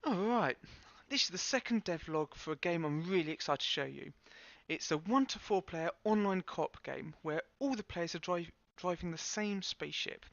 Alright, this is the second devlog for a game I'm really excited to show you. It's a 1 to 4 player online co-op game where all the players are driving the same spaceship.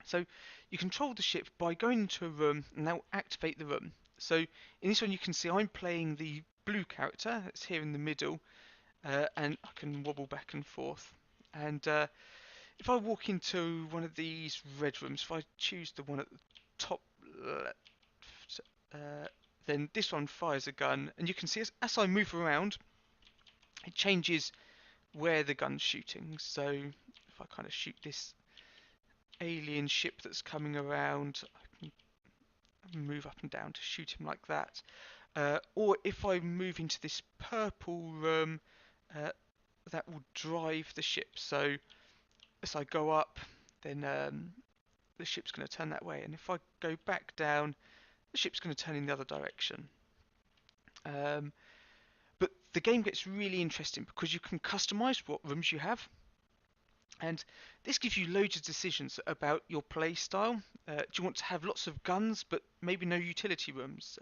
So you control the ship by going into a room and now activate the room. So in this one you can see I'm playing the blue character, it's here in the middle, and I can wobble back and forth. And if I walk into one of these red rooms, if I choose the one at the top left, uh, then this one fires a gun, and you can see as I move around, it changes where the gun's shooting. So if I kind of shoot this alien ship that's coming around, I can move up and down to shoot him like that. Or if I move into this purple room, uh, that will drive the ship. So as I go up, then the ship's going to turn that way, and if I go back down, the ship's going to turn in the other direction. Um, but the game gets really interesting because you can customize what rooms you have, and this gives you loads of decisions about your play style. Do you want to have lots of guns but maybe no utility rooms?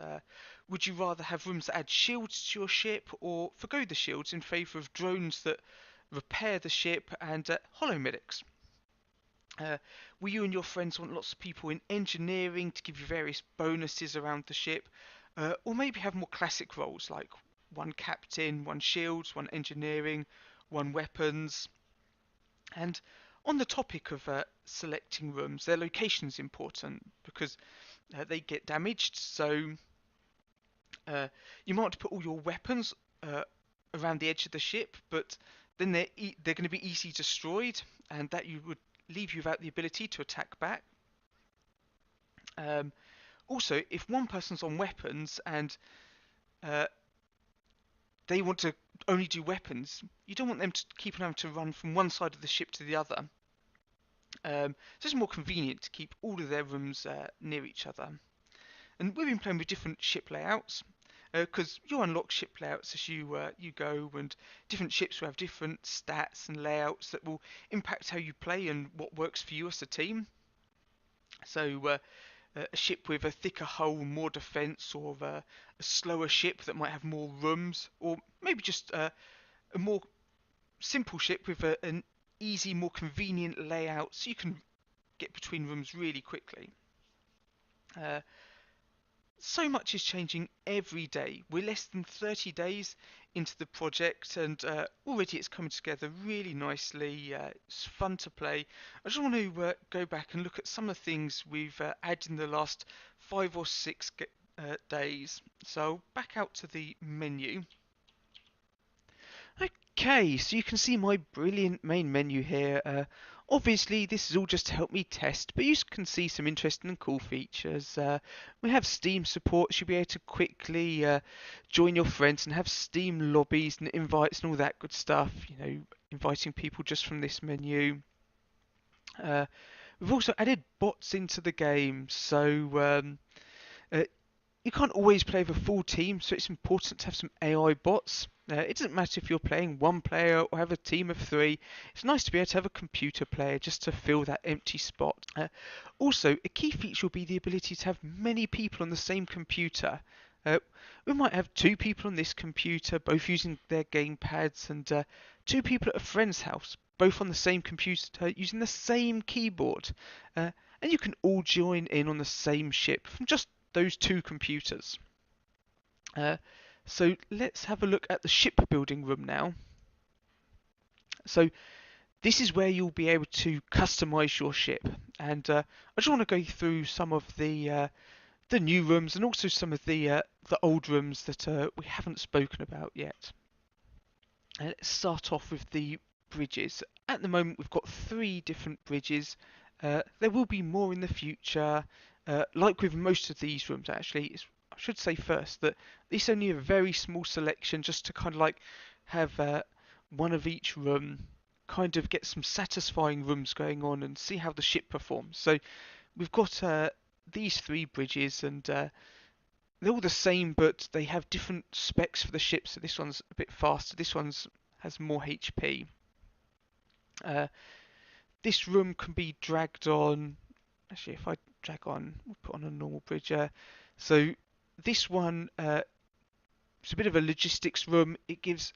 Would you rather have rooms that add shields to your ship, or forgo the shields in favour of drones that repair the ship and holo medics? Uh, will you and your friends want lots of people in engineering to give you various bonuses around the ship? Or maybe have more classic roles like one captain, one shields, one engineering, one weapons. And on the topic of selecting rooms, their location is important because they get damaged. So uh, you might want to put all your weapons uh, around the edge of the ship, but then they're going to be easily destroyed, and that you would leave you without the ability to attack back. Um, Also, if one person's on weapons and uh, they want to only do weapons, you don't want them to keep on having to run from one side of the ship to the other. So it's more convenient to keep all of their rooms near each other. And we've been playing with different ship layouts because you unlock ship layouts as you go, and different ships will have different stats and layouts that will impact how you play and what works for you as a team. So a ship with a thicker hull, more defence, or a slower ship that might have more rooms, or maybe just a more simple ship with an easy, more convenient layout so you can get between rooms really quickly. Uh, so much is changing every day. We're less than 30 days into the project, and already it's coming together really nicely. It's fun to play. I just want to go back and look at some of the things we've added in the last 5 or 6 days. So back out to the menu. Okay, so you can see my brilliant main menu here. Obviously, this is all just to help me test, but you can see some interesting and cool features. We have Steam support, so you'll be able to quickly join your friends and have Steam lobbies and invites and all that good stuff. You know, inviting people just from this menu. Uh, we've also added bots into the game, so uh, you can't always play with a full team, so it's important to have some AI bots. It doesn't matter if you're playing one player or have a team of three. It's nice to be able to have a computer player just to fill that empty spot. Also, a key feature will be the ability to have many people on the same computer. Uh, we might have two people on this computer, both using their gamepads, and two people at a friend's house, both on the same computer using the same keyboard. And you can all join in on the same ship from just those two computers. Uh, so let's have a look at the shipbuilding room now. So this is where you'll be able to customize your ship, and I just want to go through some of the new rooms and also some of the old rooms that we haven't spoken about yet. Let's start off with the bridges. At the moment, we've got 3 different bridges. There will be more in the future. Like with most of these rooms, actually, I should say first that this is only a very small selection just to kind of like have one of each room, kind of get some satisfying rooms going on and see how the ship performs. So we've got these 3 bridges, and they're all the same, but they have different specs for the ship. So this one's a bit faster. This one's has more HP. Uh, this room can be dragged on. Actually, if I drag on, we'll put on a normal bridge. So this one, it's a bit of a logistics room. It gives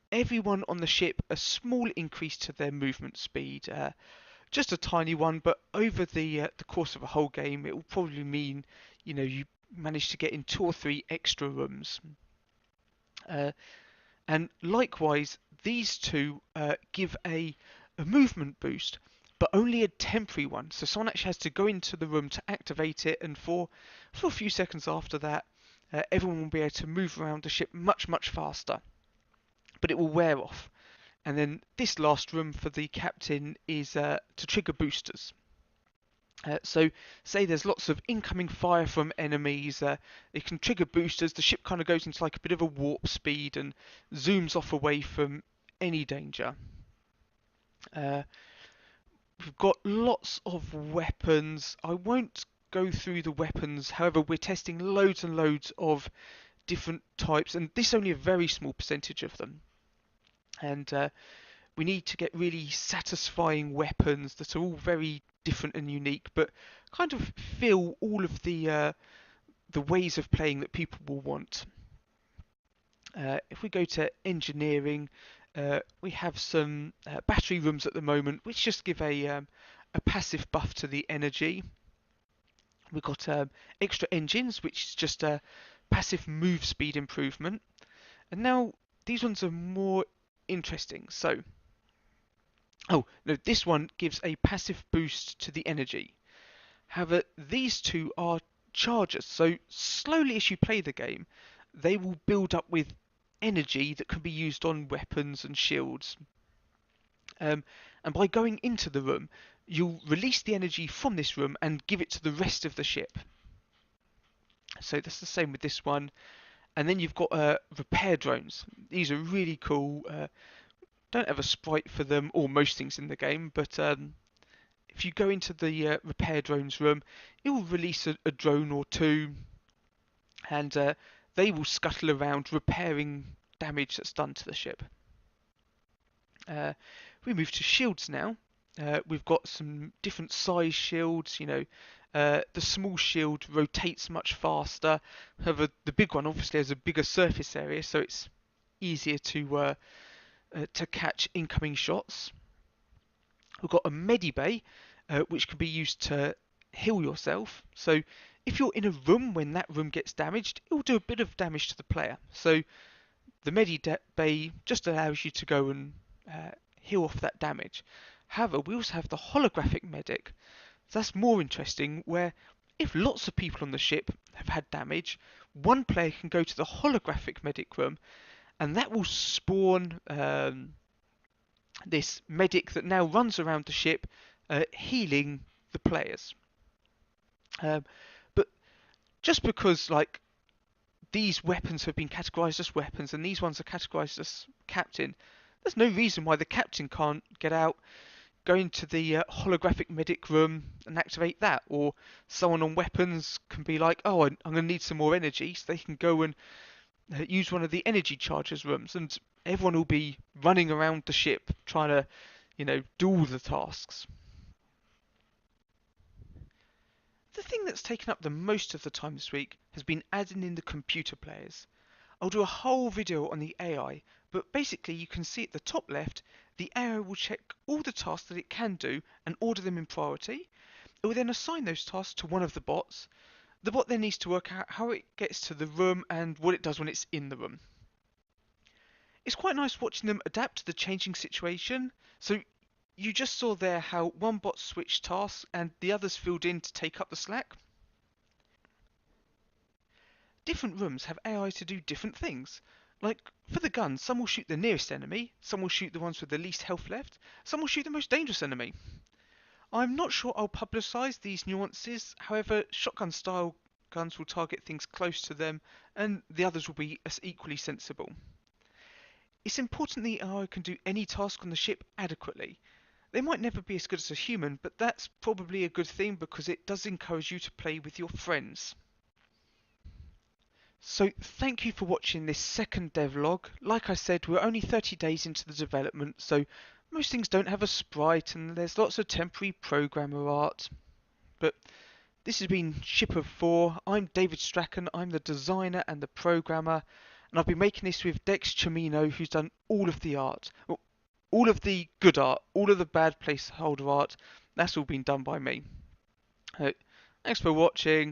everyone on the ship a small increase to their movement speed, just a tiny one, but over the course of a whole game, it will probably mean you manage to get in 2 or 3 extra rooms. Uh, and likewise, these two give a movement boost, but only a temporary one. So someone actually has to go into the room to activate it, and for a few seconds after that, everyone will be able to move around the ship much faster. But it will wear off. And then this last room for the captain is to trigger boosters. So say there's lots of incoming fire from enemies, it can trigger boosters. The ship kind of goes into like a bit of a warp speed and zooms off away from any danger. Uh, we've got lots of weapons. I won't go through the weapons, however we're testing loads and loads of different types, and this is only a very small percentage of them. And we need to get really satisfying weapons that are all very different and unique, but kind of fill all of the ways of playing that people will want. If we go to engineering, we have some battery rooms at the moment, which just give a passive buff to the energy. We've got extra engines, which is just a passive move speed improvement. And now these ones are more interesting. So, oh no, this one gives a passive boost to the energy. However, these two are chargers, so slowly as you play the game, they will build up with energy that can be used on weapons and shields. And by going into the room, you'll release the energy from this room and give it to the rest of the ship. So that's the same with this one. And then you've got repair drones. These are really cool. Don't have a sprite for them or most things in the game, but if you go into the repair drones room, it will release a drone or two, and they will scuttle around repairing damage that's done to the ship. We move to shields now. We've got some different size shields. The small shield rotates much faster. However, the big one obviously has a bigger surface area, so it's easier to catch incoming shots. We've got a medibay, which can be used to heal yourself. So if you're in a room when that room gets damaged, it will do a bit of damage to the player. So the medibay just allows you to go and heal off that damage. However, we also have the holographic medic. That's more interesting, where if lots of people on the ship have had damage, one player can go to the holographic medic room, and that will spawn this medic that now runs around the ship, healing the players. But just because these weapons have been categorized as weapons and these ones are categorized as captain, there's no reason why the captain can't get out, go into the holographic medic room and activate that, or someone on weapons can be like, oh, I'm going to need some more energy, so they can go and use one of the energy chargers rooms, and everyone will be running around the ship trying to, do all the tasks. The thing that's taken up the most of the time this week has been adding in the computer players. I'll do a whole video on the AI, but basically you can see at the top left, the AI will check all the tasks that it can do and order them in priority. It will then assign those tasks to one of the bots. The bot then needs to work out how it gets to the room and what it does when it's in the room. It's quite nice watching them adapt to the changing situation. So you just saw there how one bot switched tasks and the others filled in to take up the slack. Different rooms have AI to do different things. Like, for the guns, some will shoot the nearest enemy, some will shoot the ones with the least health left, some will shoot the most dangerous enemy. I'm not sure I'll publicise these nuances, however, shotgun style guns will target things close to them, and the others will be as equally sensible. It's important the AI can do any task on the ship adequately. They might never be as good as a human, but that's probably a good thing because it does encourage you to play with your friends. So thank you for watching this second devlog. Like I said, we're only 30 days into the development, so most things don't have a sprite and there's lots of temporary programmer art. But This has been Ship of Four. I'm David Strachan. I'm the designer and the programmer, and I've been making this with Dex Chimino, who's done all of the art. Well, all of the good art, all of the bad placeholder art, that's all been done by me. Thanks for watching.